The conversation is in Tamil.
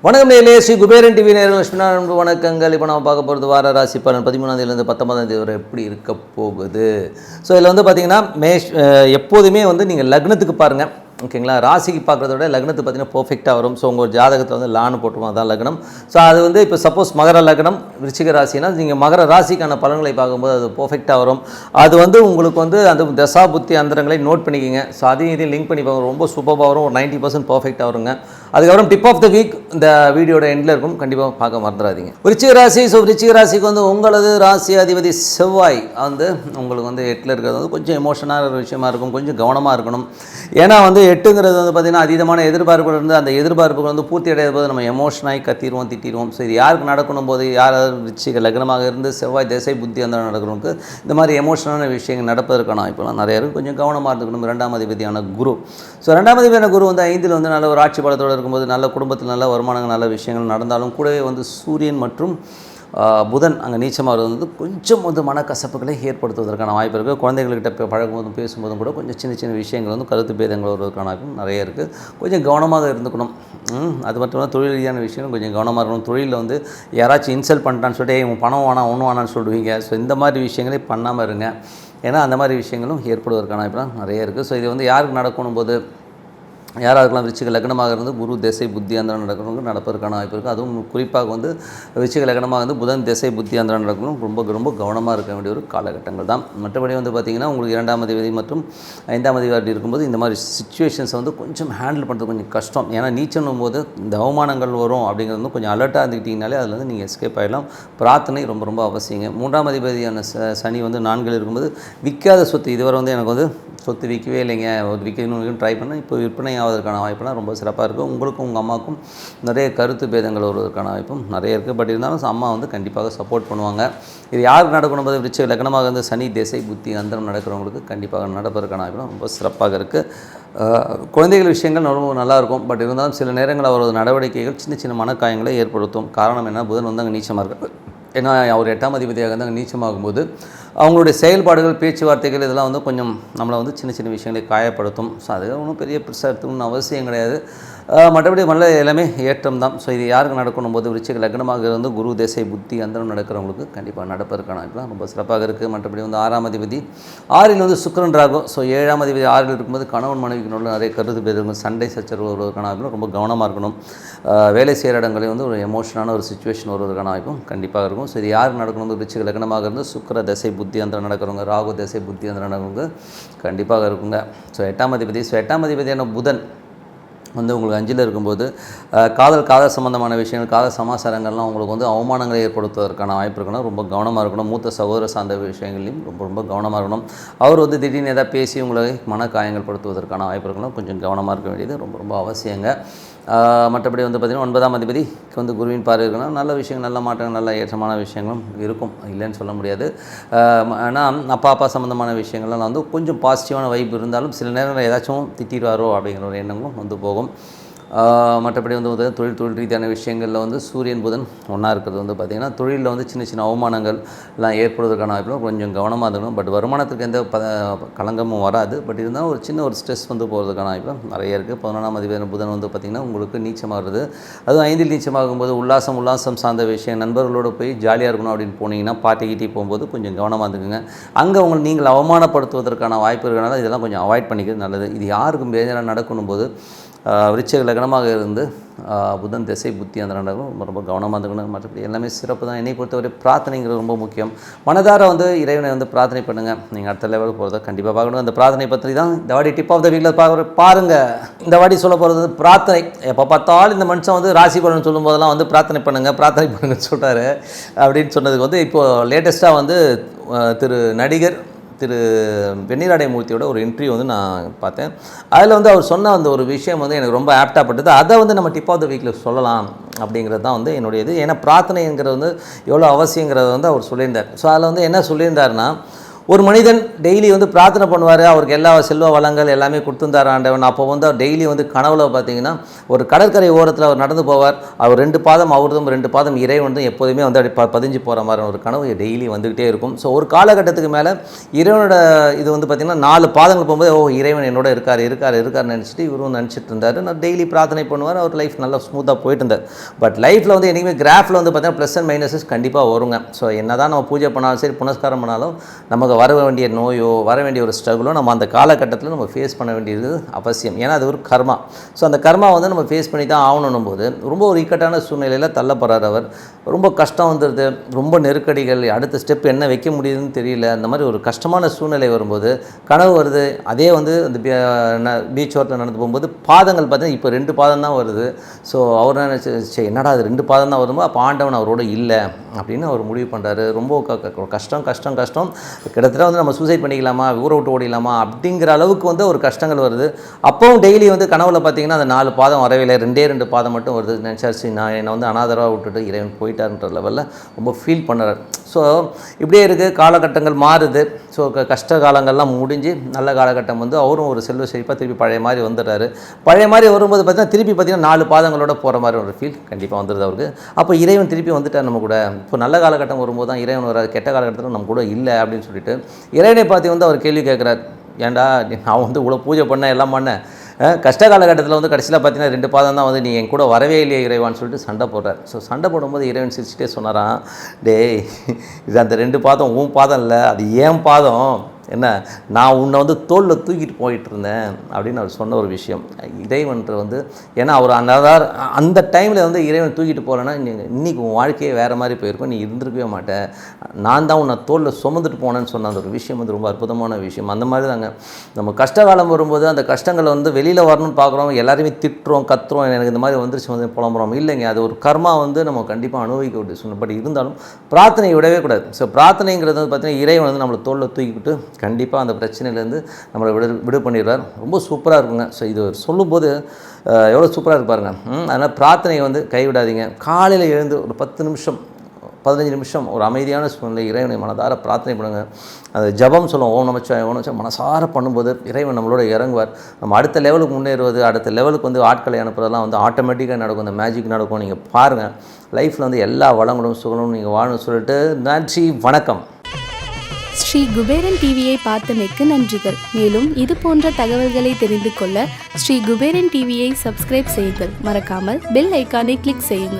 வணக்கம் நேயர்களே, ஸ்ரீ குபேரன் டிவி நேயர்கள் வணக்கங்கள். இப்போ நம்ம பார்க்க போகிறது வார ராசி பலன் 13ஆம் தேதியிலேருந்து 19ஆம் தேதி வரை எப்படி இருக்க போகுது. ஸோ இதில் வந்து பார்த்திங்கன்னா எப்போதுமே வந்து நீங்கள் லக்னத்துக்கு பாருங்கள், ஓகேங்களா. ராசிக்கு பார்க்குறத விட லக்னத்துக்கு பார்த்தீங்கன்னா பர்ஃபெக்டாக வரும். ஸோ உங்கள் ஜாதகத்தில் வந்து லான்னு போட்டுருவோம், அதான் லக்னம். ஸோ அது வந்து இப்போ சப்போஸ் மகர லக்னம் விருச்சிக ராசினா நீங்கள் மகர ராசிக்கான பலன்களை பார்க்கும்போது அது பர்ஃபெக்டாக வரும். அது வந்து உங்களுக்கு வந்து அந்த தசா புத்தி அந்தரங்களை நோட் பண்ணிக்கிங்க. ஸோ அதையும் இதையும் லிங்க் பண்ணி பார்க்க ரொம்ப சூப்பராக வரும். ஒரு 90% பர்ஃபெக்டாக வருங்க. அதுக்கப்புறம் டிப் ஆஃப் த வீக் இந்த வீடியோட எண்டில் இருக்கும், கண்டிப்பாக பார்க்க மறந்துடாதீங்க. விருச்சிக ராசி. ஸோ விருச்சிக ராசிக்கு வந்து உங்களது ராசி அதிபதி செவ்வாய் வந்து உங்களுக்கு வந்து 8ல் இருக்கிறது வந்து கொஞ்சம் எமோஷனான ஒரு விஷயமா இருக்கும். கொஞ்சம் கவனமாக இருக்கணும். ஏன்னா வந்து 8ங்கிறது வந்து பார்த்திங்கன்னா அதீதமான எதிர்பார்ப்புகள் இருந்து அந்த எதிர்பார்ப்புகள் வந்து பூர்த்தி அடையாத போது நம்ம எமோஷனாகி கத்திடுவோம், திட்டிடுவோம். ஸோ இது யாருக்கு நடக்கணும் போது யாராவது விருச்சிக லக்னமாக இருந்து செவ்வாய் திசை புத்தி அந்த நடக்கணுக்கு இந்த மாதிரி எமோஷனான விஷயங்கள் நடப்பதற்கான இப்போலாம் நிறைய இருக்குது. கொஞ்சம் கவனமாக இருந்துக்கணும். 2ஆம் அதிபதியான குரு. ஸோ 2ஆம் அதிபதியான குரு வந்து 5ல் வந்து நல்ல ஒரு ஆட்சி பலத்தோடு இருக்கும்போது நல்ல குடும்பத்தில் நல்ல வருமானங்கள் நல்ல விஷயங்கள் நடந்தாலும் கூடவே வந்து சூரியன் மற்றும் புதன் அங்கே நீச்சமாக வந்து கொஞ்சம் வந்து மனக்கசப்புகளை ஏற்படுத்துவதற்கான வாய்ப்பு இருக்குது. குழந்தைகள்கிட்ட பழகும்போதும் பேசும்போதும் கூட கொஞ்சம் சின்ன சின்ன விஷயங்கள் வந்து கருத்து பேதங்கள் வருவதற்கான வாய்ப்பும் நிறைய இருக்குது. கொஞ்சம் கவனமாக இருந்துக்கணும். அது மட்டும் இல்லாமல் தொழில் ரீதியான விஷயம் கொஞ்சம் கவனமாக இருக்கணும். தொழிலில் வந்து யாராச்சும் இன்சல்ட் பண்ணிட்டான்னு சொல்லிட்டு இவங்க பணம் வேணாம் ஒன்றும் வேணான்னு சொல்லுவீங்க. ஸோ இந்த மாதிரி விஷயங்களே பண்ணாமல் இருங்க. ஏன்னா அந்த மாதிரி விஷயங்களும் ஏற்படுவதற்கான வாய்ப்புலாம் நிறைய இருக்குது. ஸோ இது வந்து யாருக்கு நடக்கணும் போது யாராருக்கெல்லாம் விருச்சிக லக்னமாக இருந்து குரு திசை புத்தி அந்தரம் நடக்கிறவங்க நடப்பதற்கான வாய்ப்பு இருக்குது. அதுவும் குறிப்பாக வந்து விருச்சிக லக்னமாக வந்து புதன் திசை புத்தி அந்தரம் நடக்கணும் ரொம்ப கவனமாக இருக்க வேண்டிய ஒரு காலகட்டங்கள் தான். மற்றபடி வந்து பார்த்திங்கன்னா உங்களுக்கு 2ஆம் அதிபதி மற்றும் 5ஆம் அதிபதி இருக்கும்போது இந்த மாதிரி சிச்சுவேஷன்ஸை வந்து கொஞ்சம் ஹேண்டில் பண்ணுறது கொஞ்சம் கஷ்டம். ஏன்னா நீச்சலும் போது இந்த அவமானங்கள் வரும் அப்படிங்கிறது வந்து கொஞ்சம் அலர்ட்டாக இருந்துக்கிட்டிங்கனாலே அதில் வந்து நீங்கள் எஸ்கேப் ஆகிடலாம். பிரார்த்தனை ரொம்ப அவசியங்க. 3ஆம் அதிபதியான சனி வந்து 4ல் இருக்கும்போது விற்காத சொத்து இதுவரை வந்து எனக்கு வந்து சொத்து விற்கவே இல்லைங்க, ஒரு விற்கணும்னு ட்ரை பண்ணால் இப்போ விற்பனை ஆவதற்கான வாய்ப்புலாம் ரொம்ப சிறப்பாக இருக்குது. உங்களுக்கும் உங்கள் அம்மாவுக்கும் நிறைய கருத்து பேதங்கள் வருவதற்கான வாய்ப்பும் நிறைய இருக்குது. பட் இருந்தாலும் அம்மா வந்து கண்டிப்பாக சப்போர்ட் பண்ணுவாங்க. இது யாருக்கு நடக்கணும் போது விருச்சிக லக்னமாக வந்து சனி திசை புத்தி அந்தரம் நடக்கிறவங்களுக்கு கண்டிப்பாக நடப்பதற்கான வாய்ப்புலாம் ரொம்ப சிறப்பாக இருக்குது. குழந்தைகள் விஷயங்கள் ரொம்ப நல்லாயிருக்கும். பட் இருந்தாலும் சில நேரங்களில் அவரது நடவடிக்கைகள் சின்ன மனக்காயங்களை ஏற்படுத்தும். காரணம் என்ன, புதன் வந்து அங்கே நீச்சமாக இருக்குது. ஏன்னா அவர் 8ஆம் அதிபதியாக வந்து அங்கே நீச்சமாகும்போது அவங்களுடைய செயல்பாடுகள் பேச்சுவார்த்தைகள் இதெல்லாம் வந்து கொஞ்சம் நம்மளை வந்து சின்ன விஷயங்களை காயப்படுத்தும். ஸோ அது ஒன்றும் பெரிய பெருசாக எடுத்துக்கணும்னு அவசியம் கிடையாது. மற்றபடி நல்ல எல்லாமே ஏற்றம் தான். ஸோ இது யாருக்கு நடக்கணும் போது விருச்சிக லக்னமாக இருந்து குரு திசை புத்தி அந்தரம் நடக்கிறவங்களுக்கு கண்டிப்பாக நடப்பதற்கான வாய்ப்புலாம் ரொம்ப சிறப்பாக இருக்குது. மற்றபடி வந்து 6ஆம் அதிபதி 6ல் வந்து சுக்கிரன் ராகும். ஸோ 7ஆம் அதிபதி 6ல் இருக்கும்போது கணவன் மனைவிக்கு நிறைய கருத்து பேதங்கள் சண்டை சச்சரவு வருவதற்கான வாய்ப்பும் ரொம்ப கவனமாக இருக்கணும். வேலை செய்கிற இடங்களில் வந்து ஒரு எமோஷனான ஒரு சிச்சுவேஷன் வருவதற்கான வாய்ப்பும் கண்டிப்பாக இருக்கும். ஸோ இது யாருக்கு நடக்கணும் போது விருச்சிக லக்னமாக இருந்து சுக்கிர திசை புத்தி அந்தரம் நடக்கிறவங்க ராகு திசை புத்தி அந்தரம் நடக்கிறவங்க கண்டிப்பாக இருக்குங்க. ஸோ 8ஆம் அதிபதி. ஸோ 8ஆம் அதிபதியான புதன் வந்து உங்களுக்கு 5ல் இருக்கும்போது காதல் சம்பந்தமான விஷயங்கள் காதல் சமாச்சாரங்கள்லாம் உங்களுக்கு வந்து அவமானங்களை ஏற்படுத்துவதற்கான வாய்ப்பு இருக்கணும். ரொம்ப கவனமாக இருக்கணும். மூத்த சகோதர சார்ந்த விஷயங்களையும் ரொம்ப கவனமாக இருக்கணும். அவர் வந்து திடீர்னு ஏதாவது பேசி உங்களை மனக்காயங்கள் படுத்துவதற்கான வாய்ப்பு இருக்கணும். கொஞ்சம் கவனமாக இருக்க வேண்டியது ரொம்ப அவசியங்க. மற்றபடி வந்து பார்த்திங்கன்னா 9ஆம் அதிபதிக்கு வந்து குருவின் பார்வை இருக்கணும். நல்ல விஷயங்கள் நல்ல மாற்றங்கள் நல்ல ஏற்றமான விஷயங்களும் இருக்கும், இல்லைன்னு சொல்ல முடியாது. ஆனால் அப்பா சம்மந்தமான விஷயங்கள்லாம் வந்து கொஞ்சம் பாசிட்டிவான வைப் இருந்தாலும் சில நேரங்களில் ஏதாச்சும் திட்டிடுவாரோ அப்படிங்கிற ஒரு எண்ணங்களும் வந்து போகும். மற்றபடி வந்து தொழில் ரீதியான விஷயங்களில் வந்து சூரியன் புதன் ஒன்றா இருக்கிறது வந்து பார்த்திங்கன்னா தொழிலில் வந்து சின்ன அவமானங்கள் எல்லாம் ஏற்படுவதற்கான வாய்ப்பும் கொஞ்சம் கவனமாக இருக்கணும். பட் வருமானத்துக்கு எந்த களங்கமும் வராது. பட் இருந்தாலும் ஒரு சின்ன ஒரு ஸ்ட்ரெஸ் வந்து போகிறதுக்கான வாய்ப்பும் நிறைய இருக்குது. 11ஆம் அதிபதி புதன் வந்து பார்த்திங்கன்னா உங்களுக்கு நீச்சமாகிறது. அதுவும் 5ல் நீச்சமாகும்போது உல்லாசம் சார்ந்த விஷயம் நண்பர்களோடு போய் ஜாலியாக இருக்கணும் அப்படின்னு போனீங்கன்னா பார்ட்டி போகும்போது கொஞ்சம் கவனமாக இருந்துக்குங்க. அங்கே நீங்கள் அவமானப்படுத்துவதற்கான வாய்ப்பு இருக்கிறனால இதெல்லாம் கொஞ்சம் அவாய்ட் பண்ணிக்கிறது நல்லது. இது யாருக்கும் பேஜராக நடக்கணும் போது விருச்சிக லக்னமாக இருந்து புதன் திசை புத்தி அந்த நடக்கும் ரொம்ப கவனமாக இருக்கணும். மற்றபடி எல்லாமே சிறப்பு தான். என்னை பொறுத்தவரை பிரார்த்தனைங்கிறது ரொம்ப முக்கியம். மனதார வந்து இறைவனை வந்து பிரார்த்தனை பண்ணுங்கள். நீங்கள் அடுத்த லெவலுக்கு போகிறத கண்டிப்பாக பார்க்கணும். அந்த பிரார்த்தனை பற்றி தான் இந்த வாடி டிப் ஆஃப் த வீக்கில் பாருங்கள். இந்த வாடி சொல்ல போகிறது பிரார்த்தனை. எப்போ பார்த்தாலும் இந்த மனுஷன் வந்து ராசி பலன் சொல்லும் போதெல்லாம் வந்து பிரார்த்தனை பண்ணுங்கன்னு சொல்கிறாரு அப்படின்னு சொன்னதுக்கு வந்து இப்போது லேட்டஸ்ட்டாக வந்து நடிகர் திரு வெண்ணிராடை மூர்த்தியோட ஒரு இன்டர்வியூ வந்து நான் பார்த்தேன். அதில் வந்து அவர் சொன்ன அந்த ஒரு விஷயம் வந்து எனக்கு ரொம்ப ஆப்டாகப்பட்டது. அதை வந்து நம்ம டிப் ஆஃப் த வீக்கில் சொல்லலாம் அப்படிங்கிறது தான் வந்து என்னுடைய இது. ஏன்னா பிரார்த்தனைங்கிறது வந்து எவ்வளோ அவசியங்கிறத வந்து அவர் சொல்லியிருந்தார். ஸோ அதில் வந்து என்ன சொல்லியிருந்தாருன்னா, ஒரு மனிதன் டெய்லி வந்து பிரார்த்தனை பண்ணுவார், அவருக்கு எல்லா செல்வ வளங்கள் எல்லாமே கொடுத்துருந்தார் ஆண்டவன். அப்போ வந்து அவர் டெய்லி வந்து கனவுல பார்த்தீங்கன்னா ஒரு கடற்கரை ஓரத்தில் அவர் நடந்து போவார். அவர் 2 பாதம் அவர்தும் 2 பாதம் இறைவன் எப்போதுமே வந்து அப்படி பதிஞ்சு போகிற மாதிரி ஒரு கனவு டெய்லி வந்துக்கிட்டே இருக்கும். ஸோ ஒரு காலகட்டத்துக்கு மேலே இறைவனோட இது வந்து பார்த்திங்கன்னா 4 பாதங்கள் போகும்போது இறைவன் என்னோட இருக்கார் நினச்சிட்டு இவரும் நினச்சிட்டு இருந்தார். நான் டெய்லி பிரார்த்தனை பண்ணுவார், அவர் லைஃப் நல்லா ஸ்மூத்தாக போயிட்டு இருந்தார். பட் லைஃப்பில் வந்து என்றைக்குமே கிராஃபில் வந்து பார்த்தீங்கன்னா ப்ளஸ் அண்ட் மைனஸஸ் கண்டிப்பாக வருங்க. ஸோ என்ன தான் நம்ம பூஜை பண்ணாலும் சரி, புனஸ்காரம் பண்ணாலும் நமக்கு வர வேண்டிய நோயோ வர வேண்டிய ஒரு ஸ்ட்ரகிளோ நம்ம அந்த காலகட்டத்தில் நம்ம ஃபேஸ் பண்ண வேண்டியது அவசியம். ஏன்னா அது ஒரு கர்மா. ஸோ அந்த கர்மா வந்து நம்ம ஃபேஸ் பண்ணி தான் ஆகணும் போது ரொம்ப ஒரு இக்கட்டான சூழ்நிலையில் தள்ளப்படுறார் அவர். ரொம்ப கஷ்டம் வந்துடுது, ரொம்ப நெருக்கடிகள், அடுத்த ஸ்டெப் என்ன வைக்க முடியுதுன்னு தெரியல. அந்த மாதிரி ஒரு கஷ்டமான சூழ்நிலை வரும்போது கனவு வருது. அதே வந்து அந்த பீச் ஓரத்தில் நடந்து போகும்போது பாதங்கள் பார்த்தீங்கன்னா இப்போ 2 பாதம் தான் வருது. ஸோ அவர் நினச்சி என்னடா அது 2 பாதம் தான் வரும்போது அப்போ ஆண்டவன் அவரோட இல்லை அப்படின்னு அவர் முடிவு பண்ணுறாரு. ரொம்ப கஷ்டம் கிட்டத்தட்ட வந்து நம்ம சூசைட் பண்ணிக்கலாமா, ஊரை விட்டு ஓடிக்கலாமா அப்படிங்கிற அளவுக்கு வந்து ஒரு கஷ்டங்கள் வருது. அப்போவும் டெய்லி வந்து கனவுல பார்த்தீங்கன்னா அந்த 4 பாதம் வரவே இல்லை, 2 பாதம் மட்டும் வருது. நினச்சாச்சு நான் என்னை வந்து அனாதரவாக விட்டுட்டு இறைவன் போயிட்டார்ன்ற லெவலில் ரொம்ப ஃபீல் பண்ணுறாரு. ஸோ இப்படியே இருக்குது, காலகட்டங்கள் மாறுது. ஸோ கஷ்ட காலங்கள்லாம் முடிஞ்சு நல்ல காலகட்டம் வந்து அவரும் ஒரு செல்வ செழிப்பாக திருப்பி பழைய மாதிரி வந்துடுறாரு. பழைய மாதிரி வரும்போது பார்த்தீங்கன்னா திருப்பி பார்த்தீங்கன்னா 4 பாதங்களோட போகிற மாதிரி ஒரு ஃபீல் கண்டிப்பாக வந்துடுது அவருக்கு. அப்போ இறைவன் திருப்பி வந்துட்டார் நம்ம கூட. இப்போ நல்ல காலகட்டம் வரும்போது தான் இறைவன் வர, கெட்ட காலகட்டத்தில் நம்ம கூட இல்லை அப்படின்னு சொல்லிட்டு இறைவனை பார்த்து வந்து அவர் கேள்வி கேட்குறார். ஏன்டா நான் வந்து இவ்வளோ பூஜை பண்ணேன், எல்லாம் பண்ணேன், கஷ்ட காலகட்டத்தில் வந்து கடைசியில் பார்த்தீங்கன்னா 2 பாதம் தான் வந்து நீ என் கூட வரவே இல்லையே இறைவான்னு சொல்லிட்டு சண்டை போடுறார். ஸோ சண்டை போடும்போது இறைவன் சிரிச்சுட்டே சொன்னாராம், டேய் இது அந்த 2 பாதம் உன் பாதம் இல்லை, அது ஏன் பாதம், என்ன நான் உன்னை வந்து தோளில் தூக்கிட்டு போயிட்டு இருந்தேன் அப்படின்னு அவர் சொன்ன ஒரு விஷயம். இறைவன்ற வந்து ஏன்னா அவர் அந்த டைமில் வந்து இறைவன் தூக்கிட்டு போகலன்னா இன்றைக்கி உன் வாழ்க்கையே வேறு மாதிரி போயிருக்கும், நீ இருந்திருக்கவே மாட்டேன், நான் தான் உன்னை தோளில் சுமந்துட்டு போனேன்னு சொன்ன அந்த ஒரு விஷயம் வந்து ரொம்ப அற்புதமான விஷயம். அந்த மாதிரி தாங்க நம்ம கஷ்டகாலம் வரும்போது அந்த கஷ்டங்களை வந்து வெளியில் வரணும்னு பார்க்குறோம், எல்லாருமே திட்டுறோம், கத்துறோம், எனக்கு இந்த மாதிரி வந்துருச்சு வந்து புலம்புறோம். இல்லைங்க, அது ஒரு கர்மா வந்து நம்ம கண்டிப்பாக அனுபவிக்க விட்டு சொன்ன. பட் இருந்தாலும் பிரார்த்தனையை விடவே கூடாது. ஸோ பிரார்த்தனைங்கிறது வந்து பார்த்திங்கன்னா இறைவன் வந்து நம்மளை தோளில் தூக்கிவிட்டு கண்டிப்பாக அந்த பிரச்சனையிலேருந்து நம்மளை விடு பண்ணிடுறார். ரொம்ப சூப்பராக இருக்குங்க. ஸோ இது சொல்லும்போது எவ்வளோ சூப்பராக இருப்பாருங்க. அதனால் பிரார்த்தனையை வந்து கைவிடாதீங்க. காலையில் எழுந்து ஒரு 10 நிமிஷம் 15 நிமிஷம் ஒரு அமைதியான சூழ்நிலை இறைவனை மனதார பிரார்த்தனை பண்ணுங்க. அது ஜபம் சொல்லுவோம், ஓம் நமச்சிவாய மனசார பண்ணும்போது இறைவன் நம்மளோட இறங்குவார். நம்ம அடுத்த லெவலுக்கு முன்னேறுவது, அடுத்த லெவலுக்கு வந்து ஆட்களை அனுப்புறதெல்லாம் வந்து ஆட்டோமேட்டிக்காக நடக்கும், அந்த மேஜிக் நடக்கும். நீங்கள் பாருங்கள், லைஃப்பில் வந்து எல்லா வளங்களும் சுகமும் நீங்கள் வாழணும்னு சொல்லிட்டு நன்றி, வணக்கம். ஸ்ரீ குபேரன் டிவியை பார்த்தமைக்கு நன்றிகள். மேலும் இது போன்ற தகவல்களை தெரிந்து கொள்ள ஸ்ரீ குபேரன் டிவியை சப்ஸ்கிரைப் செய்யுங்கள். மறக்காமல் பெல் ஐக்கானை கிளிக் செய்யுங்கள்.